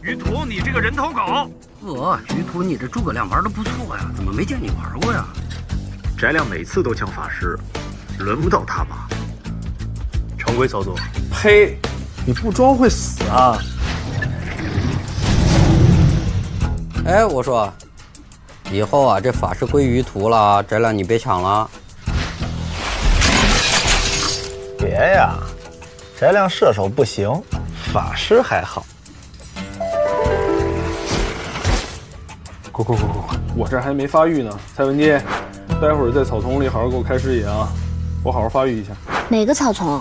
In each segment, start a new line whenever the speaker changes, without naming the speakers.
于途，你这个人头狗！
于途，你这诸葛亮玩的不错呀，怎么没见你玩过呀？
翟亮每次都抢法师，轮不到他吧？
常规操作。
呸！你不装会死啊！
哎，我说，以后啊，这法师归于途了，翟亮你别抢了。
别呀，翟亮射手不行，法师还好。
快！我这还没发育呢。蔡文姬，待会儿在草丛里好好给我开视野啊，我好好发育一下。
哪个草丛？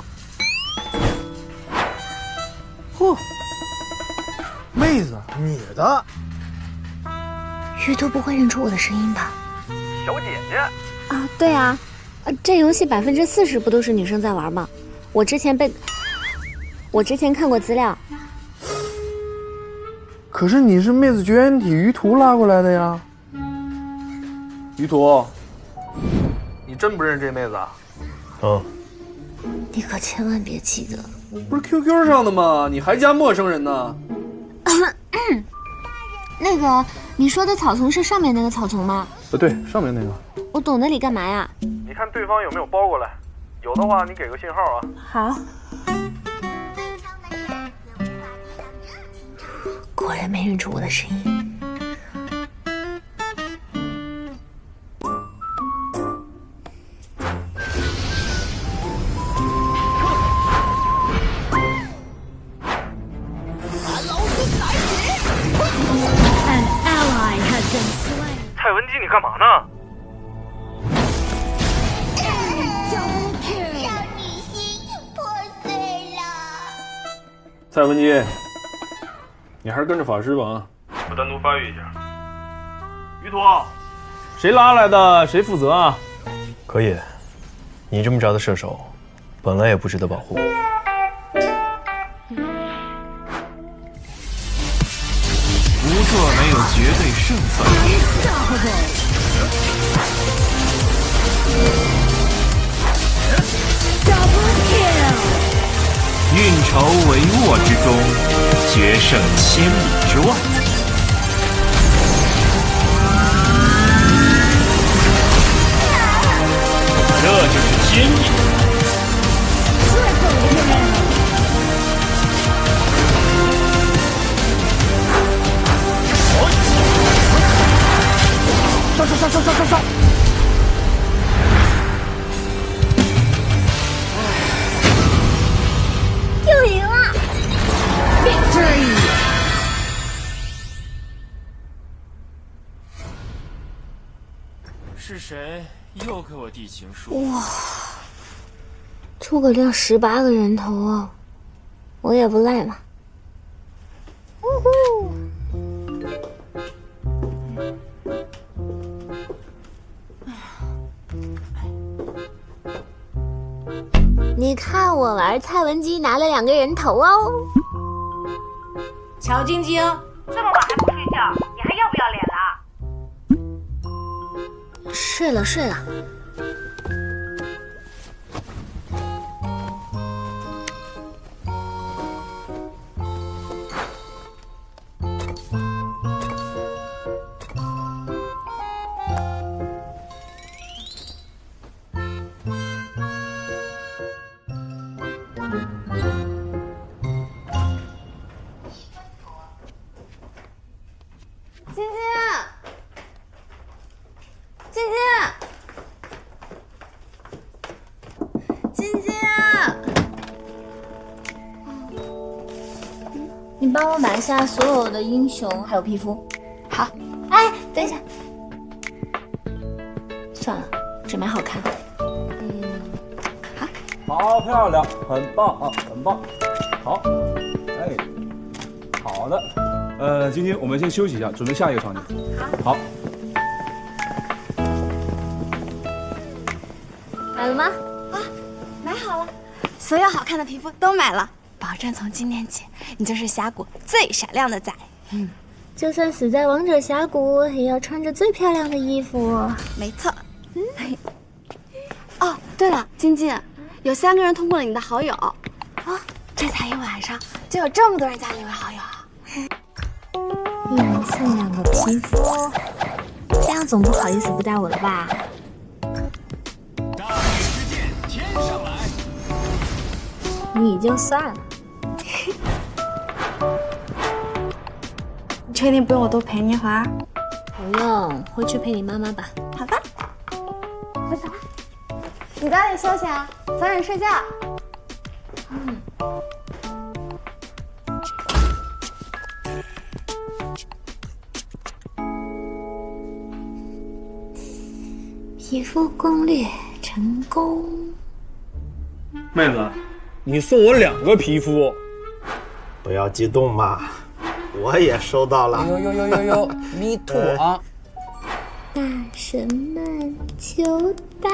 嚯，妹子，
你的
于途不会认出我的声音吧？
小姐姐
啊，对啊，这游戏40%不都是女生在玩吗？我之前看过资料。
可是你是妹子绝缘体于途拉过来的呀。于途，你真不认这妹子啊？
嗯，
你可千万别记得。
不是 QQ 上的吗？你还加陌生人呢？
那个你说的草丛是上面那个草丛吗？
对，上面那个。
我懂得里干嘛呀？
你看对方有没有包过来，有的话你给个信号啊。
好。果然没认出我的声音。
蔡文姬，你干嘛呢？
让你心破碎了。
蔡文姬，你还是跟着法师吧啊！
我单独发育一下。
于途，谁拉来的谁负责啊？
可以，你这么着的射手，本来也不值得保护。
无作没有绝对胜算。运筹帷幄之中，决胜千里之外。这就是天意。
上！
又赢了
！Victory！ 是谁又给我递情书？
哇，诸葛亮18个人头啊，我也不赖嘛。呜呼！你看我玩蔡文姬拿了2个人头哦。
乔晶晶，这么晚还不睡觉，你还要不要脸了？
睡了。你帮我买下所有的英雄还有皮肤。好。哎，等一下。算了，只买好看的。
好漂亮，很棒啊，很棒。好，哎，好的。今天我们先休息一下，准备下一个场景。好。
买了吗？
啊，买好了，所有好看的皮肤都买了。保证从今天起，你就是峡谷最闪亮的仔。
就算死在王者峡谷，也要穿着最漂亮的衣服。
没错。哦，对了，晶晶，有3个人通过了你的好友。啊，这才一晚上就有这么多人加你为好友啊！
1人送2个皮肤，这样总不好意思不带我了吧？你就算了。
你确定不用我多陪你一会儿？
不用，回去陪你妈妈吧。
好吧，我走了。你早点休息啊，早点睡觉。
皮肤攻略成功。
妹子，你送我2个皮肤。
不要激动嘛，我也收到了。
呦，me too 啊！
大神们求带！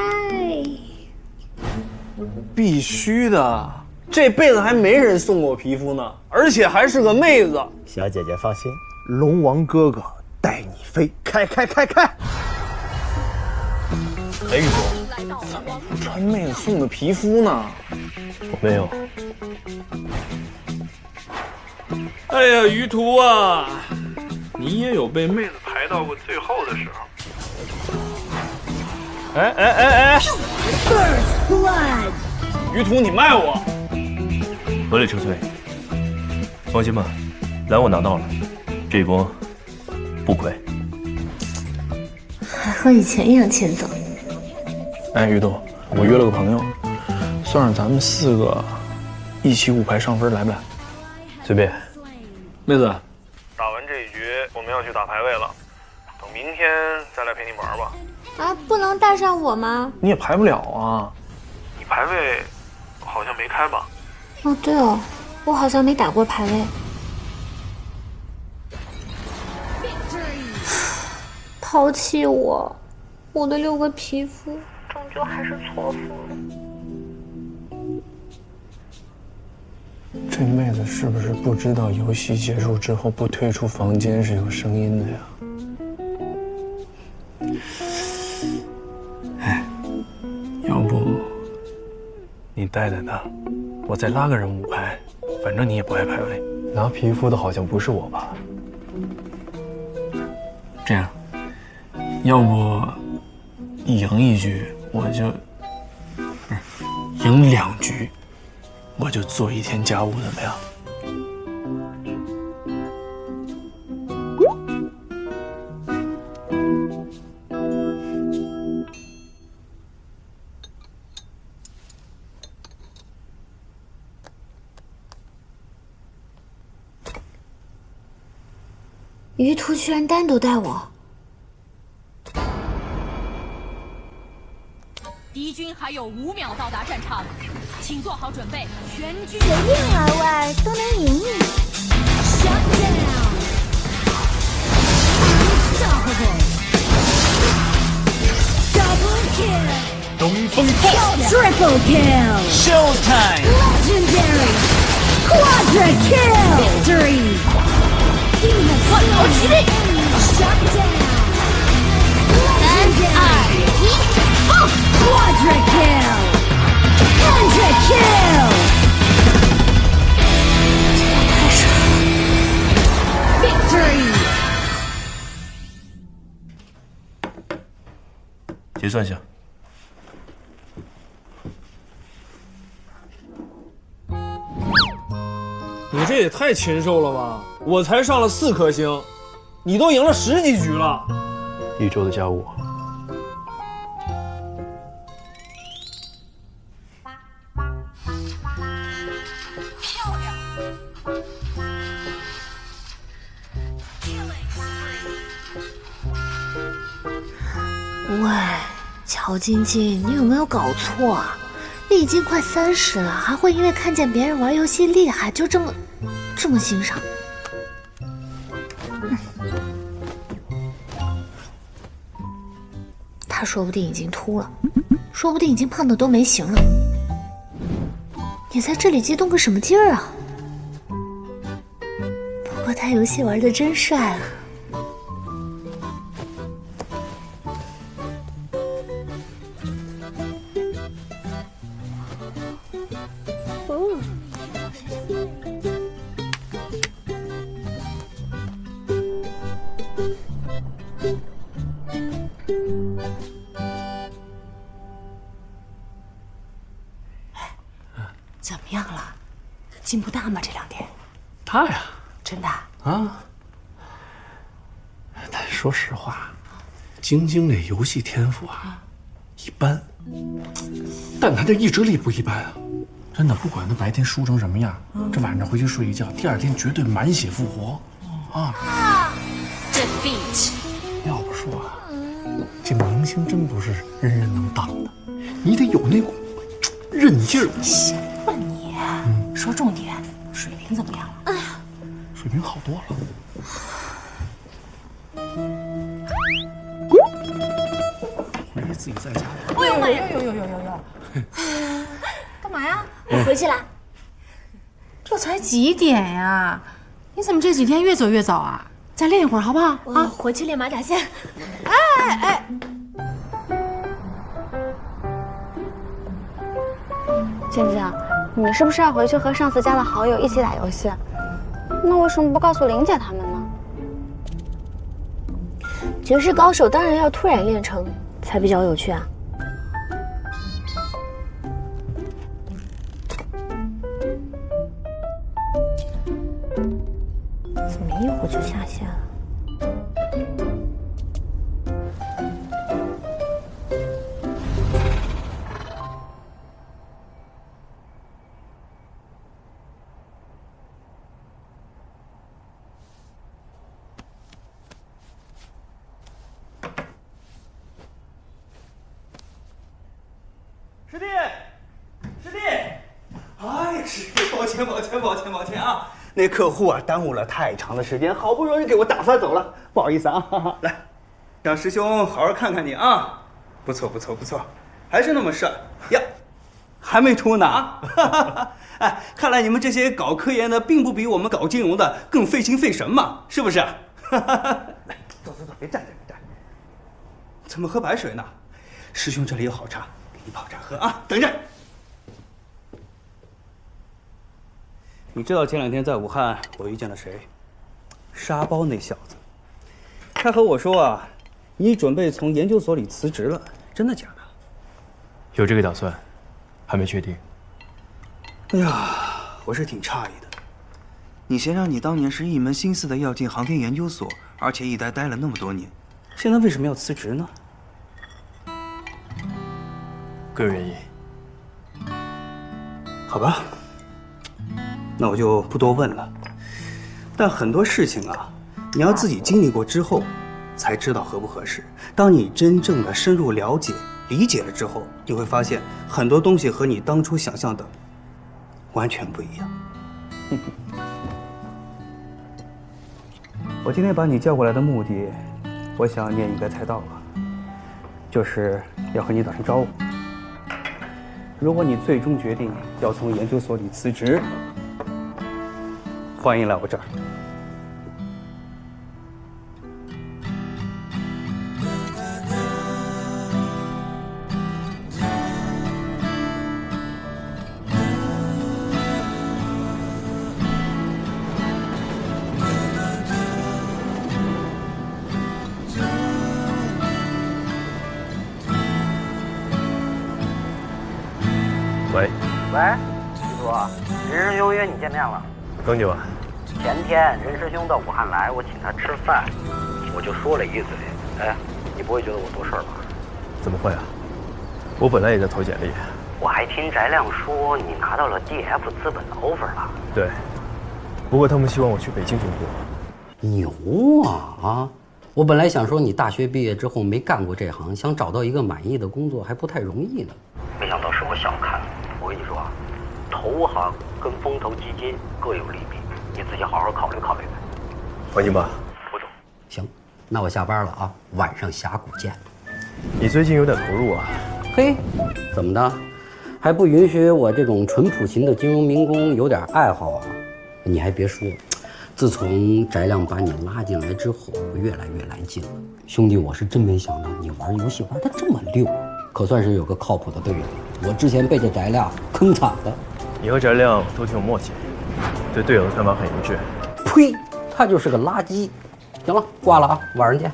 必须的，这辈子还没人送过皮肤呢，而且还是个妹子。
小姐姐放心，龙王哥哥带你飞，开！
哎，宇哥，怎么不穿妹子送的皮肤呢？
我没有。
哎呀，于途啊，你也有被妹子排到过最后的时候。
哎！于途，你卖我！
合理撤退。放心吧，蓝我拿到了，这一波不亏。
还和以前一样欠揍。
哎，于东，我约了个朋友，算是咱们4个一起5排上分，来不来？
随便。
妹子，
打完这一局，我们要去打排位了，等明天再来陪你玩吧。
啊，不能带上我吗？
你也排不了啊。
你排位好像没开吧？
哦，对哦，我好像没打过排位。抛弃我，我的6个皮肤终究还是错付了。
这妹子是不是不知道游戏结束之后不退出房间是有声音的呀？哎，要不你带带她，我再拉个人5排，反正你也不爱排位。拿皮肤的好像不是我吧？这样，要不你赢1局，我就不是赢2局。我就做1天家务，怎么样？
于途居然单独带我。
敌军还有5秒到达战场，请做好准备，全军
随便玩玩都能赢你。
Shut down. Unstoppable. Double kill.
东风暴
Triple kill.
Showtime.
Legendary. Quadra kill. Victory. 万头齐力。Shut down. Legendary. Quadra kill! Penta kill!
太爽了
Victory!
结算一下。
你这也太禽兽了吧！我才上了4颗星，你都赢了10几局了。1周的家务。
喂，乔晶晶，你有没有搞错啊？你已经快30了，还会因为看见别人玩游戏厉害就这么欣赏？他说不定已经秃了，说不定已经胖的都没形了。你在这里激动个什么劲儿啊？不过他游戏玩的真帅啊！
进步大吗？这2天？
大呀。
真的？
啊。但说实话，晶晶这游戏天赋啊，一般。但她这意志力不一般啊。真的，不管她白天输成什么样，这晚上回去睡一觉，第2天绝对满血复活。啊。
Defeat。
要不说啊，这明星真不是人人能当的，你得有那股韧劲儿。
行吧你，说重点，水平怎么样了？哎呀，
水平好多了。回去自己在家玩。
哎呦妈呀！呦！干嘛呀？
我回去了。
这才几点呀？你怎么这几天越走越早啊？再练一会儿好不好？
我回去练马甲线。
哎！
静静，你是不是要回去和上次加的好友一起打游戏？那为什么不告诉玲姐他们呢？
绝世高手当然要突然练成，才比较有趣啊。怎么一会儿就下线了？
师弟，哎，师弟，抱歉啊！那客户啊，耽误了太长的时间，好不容易给我打发走了，不好意思啊。来，让师兄好好看看你啊，不错，还是那么帅呀，还没秃呢。哎，看来你们这些搞科研的，并不比我们搞金融的更费心费神嘛，是不是？来，走，别站。怎么喝白水呢？师兄这里有好茶。你泡茶喝啊！等着。你知道前2天在武汉我遇见了谁？沙包那小子。他和我说啊，你准备从研究所里辞职了，真的假的？
有这个打算，还没确定。
哎呀，我是挺诧异的。你先让你当年是一门心思的要进航天研究所，而且一待了那么多年，现在为什么要辞职呢？
个人原因。
好吧，那我就不多问了。但很多事情啊，你要自己经历过之后，才知道合不合适。当你真正的深入了解、理解了之后，你会发现很多东西和你当初想象的完全不一样。我今天把你叫过来的目的，我想你也应该猜到了，就是要和你打声招呼。如果你最终决定要从研究所里辞职，欢迎来我这儿。
喂，
徐图，任师兄约你见面了。
刚见完。
前天任师兄到武汉来，我请他吃饭，我就说了一嘴。哎，你不会觉得我多事儿吧？
怎么会啊？我本来也在投简历。
我还听翟亮说你拿到了 DF 资本的 offer 了。
对，不过他们希望我去北京总部。
牛啊！我本来想说你大学毕业之后没干过这行，想找到一个满意的工作还不太容易呢。没想到是我小看了。我跟你说啊，投行跟风投基金各有利弊，你自己好好考虑考虑呗。
放心吧，
副总。行，那我下班了啊，晚上峡谷见。
你最近有点投入啊。
嘿，怎么的？还不允许我这种淳朴型的金融民工有点爱好啊？你还别说。自从翟亮把你拉进来之后，我越来越来劲了。兄弟，我是真没想到你玩游戏玩得这么溜，可算是有个靠谱的队友。我之前被这翟亮坑惨了。
你和翟亮都挺有默契，对队友的看法很一致。
呸，他就是个垃圾。行了，挂了啊，晚上见。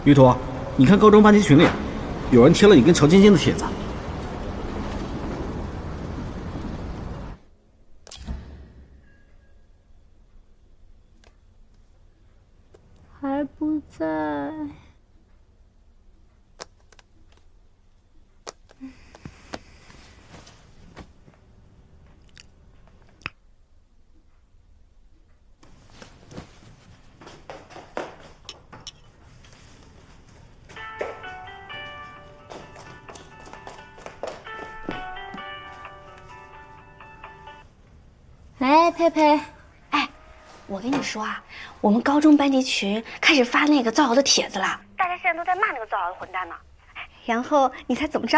于图，你看高中班级群里，
有人贴了你跟乔晶晶的帖子。
还不在。
哎，佩佩，哎，我跟你说啊，我们高中班级群开始发那个造谣的帖子了，大家现在都在骂那个造谣的混蛋呢。然后你猜怎么着？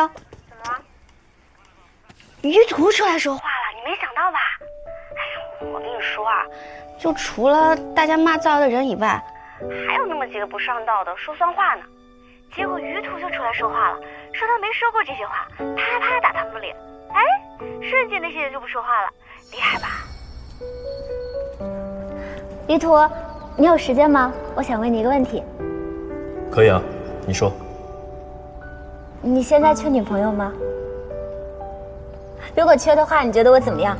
怎么了？于途出来说话了，你没想到吧？哎呀，我跟你说啊，就除了大家骂造谣的人以外，还有那么几个不上道的说酸话呢。结果于途就出来说话了，说他没说过这些话，啪啪打他们的脸。哎，瞬间那些人就不说话了，厉害吧？
于途，你有时间吗？我想问你一个问题。
可以啊，你说。
你现在缺女朋友吗？如果缺的话，你觉得我怎么样？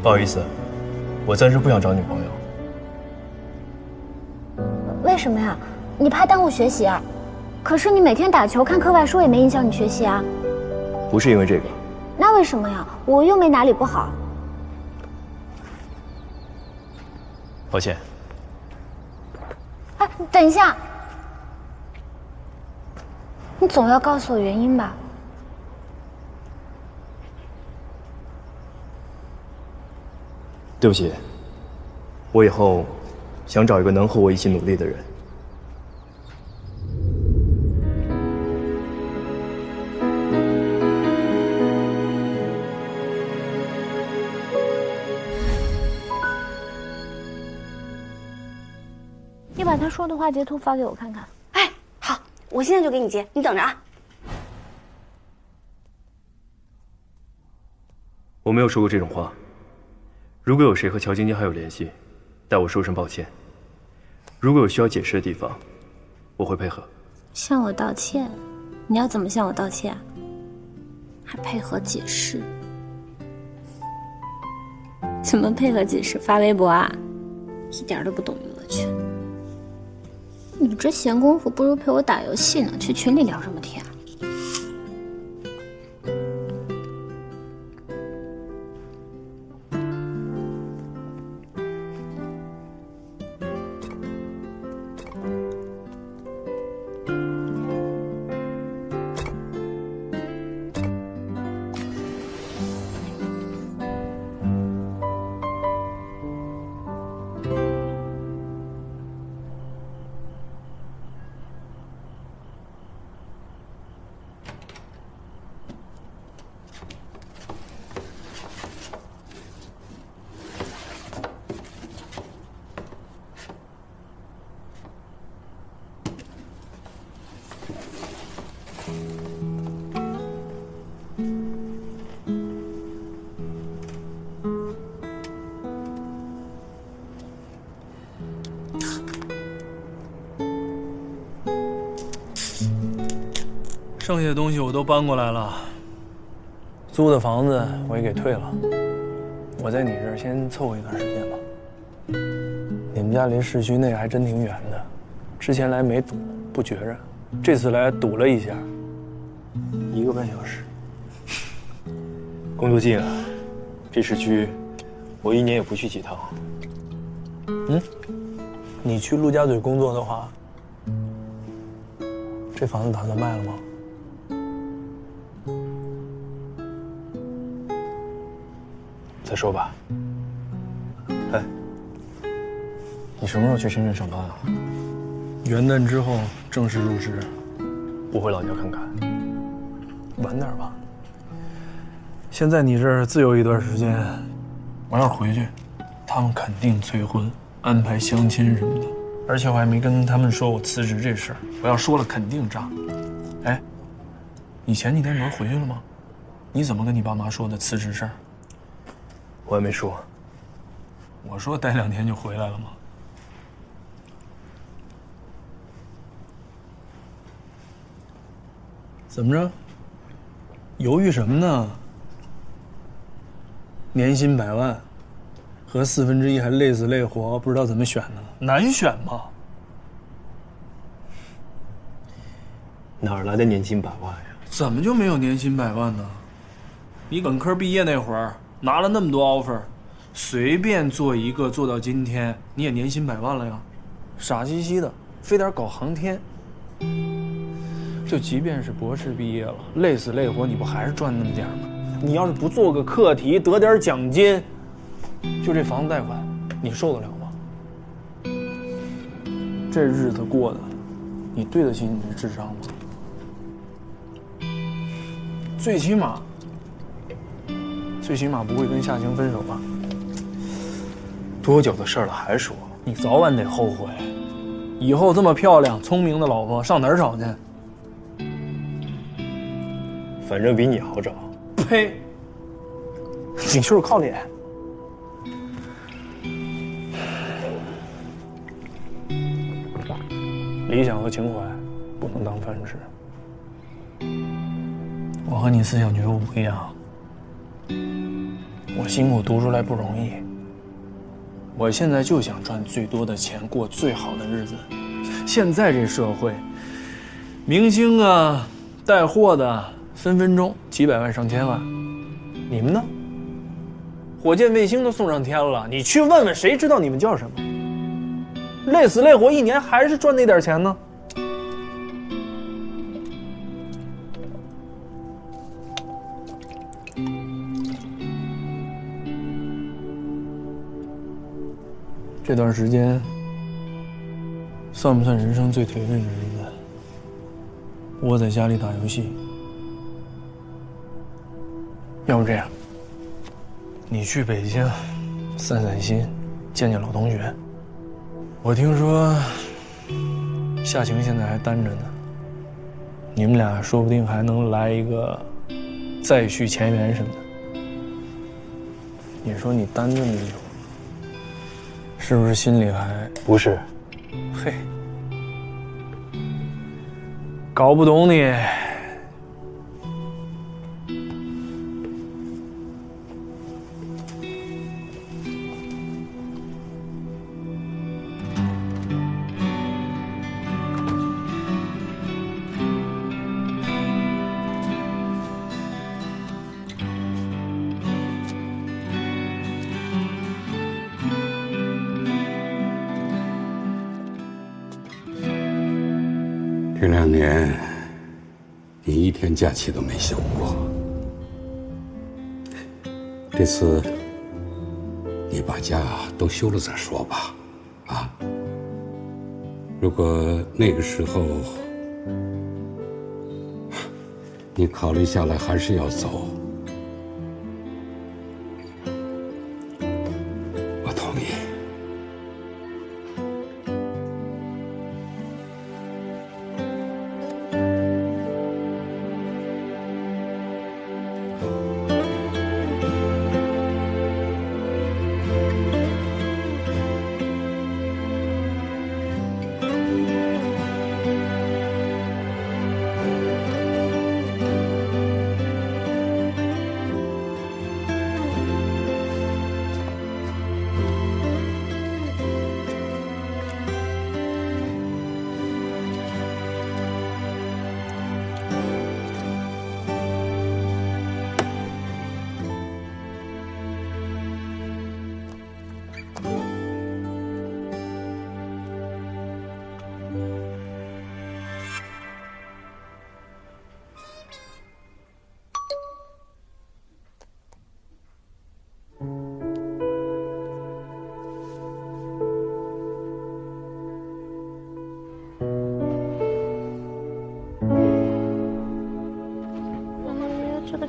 不好意思，我暂时不想找女朋友。
为什么呀？你怕耽误学习啊？可是你每天打球看课外书也没影响你学习啊。
不是因为这个。
那为什么呀？我又没哪里不好。
抱歉。
哎，等一下，你总要告诉我原因吧？
对不起，我以后想找一个能和我一起努力的人。
你把他说的话截图发给我看看。
哎，好，我现在就给你截，你等着啊。
我没有说过这种话。如果有谁和乔晶晶还有联系，代我说声抱歉。如果有需要解释的地方，我会配合。
向我道歉？你要怎么向我道歉？还配合解释？怎么配合解释？发微博啊？一点都不懂娱乐圈。你这闲工夫不如陪我打游戏呢，去群里聊什么天啊？
剩下的东西我都搬过来了，
租的房子我也给退了。我在你这儿先凑合一段时间吧。你们家离市区内还真挺远的，之前来没堵，不觉着，这次来堵了一下，1个半小时。
工作近啊，这市区我1年也不去几趟。
嗯，你去陆家嘴工作的话，这房子打算卖了吗？
再说吧。哎，你什么时候去深圳上班啊？
元旦之后正式入职。
不回老家看看？
晚点吧。先在你这儿自由一段时间，我要是回去，他们肯定催婚、安排相亲什么的。而且我还没跟他们说我辞职这事儿，我要说了肯定炸。哎，你前几天不是回去了吗？你怎么跟你爸妈说的辞职事儿？
我还没说。
我说待2天就回来了吗？怎么着？犹豫什么呢？年薪100万，和1/4还累死累活，不知道怎么选呢？难选吗？
哪儿来的年薪100万呀？
怎么就没有年薪100万呢？你本科毕业那会儿拿了那么多 offer， 随便做一个做到今天，你也年薪100万了呀。傻兮兮的，非得搞航天。就即便是博士毕业了，累死累活，你不还是赚那么点吗？你要是不做个课题，得点奖金，就这房子贷款，你受得了吗？这日子过的，你对得起你这智商吗？最起码不会跟夏晴分手吧？多久的事了还说？你早晚得后悔。以后这么漂亮、聪明的老婆上哪儿找去？
反正比你好找。
呸！你就是靠脸。理想和情怀不能当饭吃。我和你思想觉悟不一样。我辛苦读出来不容易。我现在就想赚最多的钱，过最好的日子。现在这社会，明星啊，带货的，分分钟几百万上千万。你们呢？火箭卫星都送上天了，你去问问谁知道你们叫什么？累死累活一年还是赚那点钱呢？这段时间算不算人生最颓废的日子？窝在家里打游戏。要不这样，你去北京散散心，见见老同学。我听说夏晴现在还单着呢，你们俩说不定还能来一个再续前缘什么的。你说你单这么久，是不是心里还
不是？
嘿，搞不懂你。
这2年，你一天假期都没休过。这次，你把假都休了再说吧，啊！如果那个时候你考虑下来还是要走，我同意。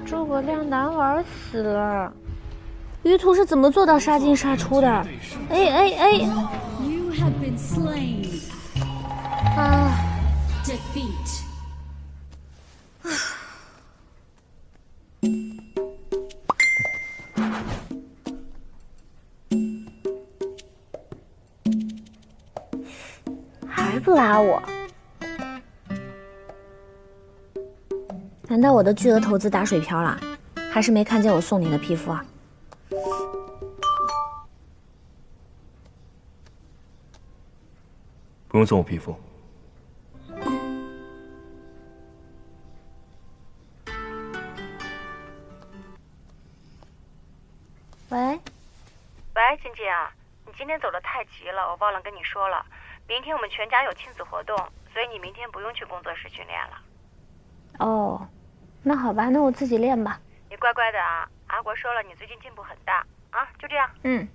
诸葛亮难玩死了，于途是怎么做到杀进杀出的？哎！啊
！Defeat。
还不拉我？
难道我的巨额投资打水漂了？还是没看见我送你的皮肤啊？
不用送我皮肤。
喂，
喂，静静啊，你今天走得太急了，我忘了跟你说了，明天我们全家有亲子活动，所以你明天不用去工作室训练了。
哦，那好吧，那我自己练吧。
你乖乖的啊，阿国说了，你最近进步很大啊，就这样。
嗯。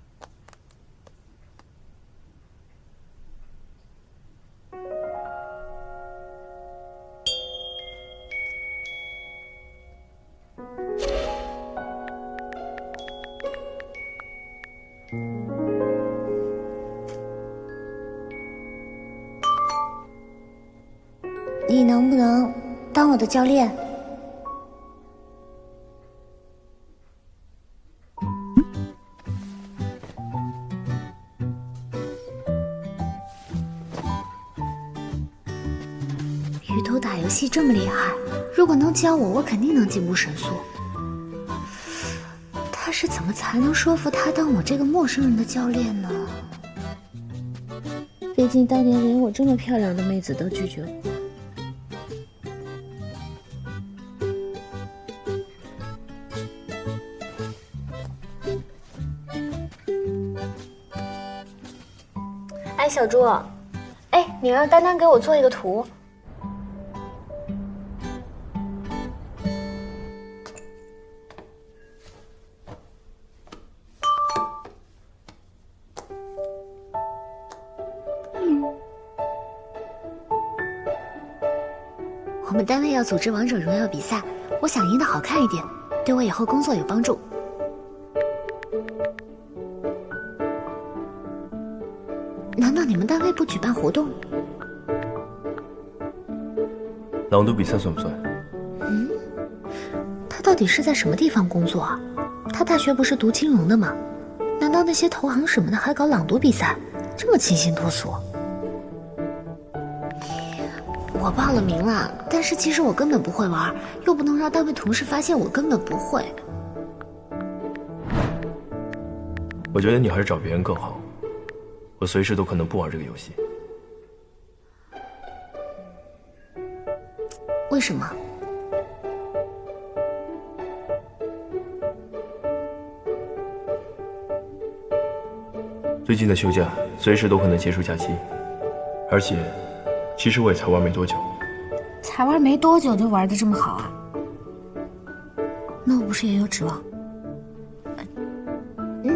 你能不能当我的教练？鱼头打游戏这么厉害，如果能教我，我肯定能进步神速。他是怎么才能说服他当我这个陌生人的教练呢？
毕竟当年连我这么漂亮的妹子都拒绝我。哎，小猪，哎，你让丹丹给我做一个图。
我们单位要组织王者荣耀比赛，我想赢得好看一点，对我以后工作有帮助。难道你们单位不举办活动？
朗读比赛算不算？
嗯，他到底是在什么地方工作啊？他大学不是读金融的吗？难道那些投行什么的还搞朗读比赛，这么清新脱俗？我报了名了，但是其实我根本不会玩，又不能让单位同事发现我根本不会。
我觉得你还是找别人更好。我随时都可能不玩这个游戏。
为什么？
最近的休假随时都可能结束假期，而且，其实我也才玩没多久。
才玩没多久就玩得这么好啊？那我不是也有指望？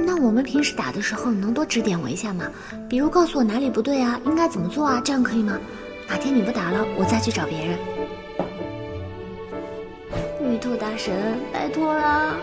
那我们平时打的时候，你能多指点我一下吗？比如告诉我哪里不对啊，应该怎么做啊，这样可以吗？哪天你不打了，我再去找别人。玉兔大神，拜托啦！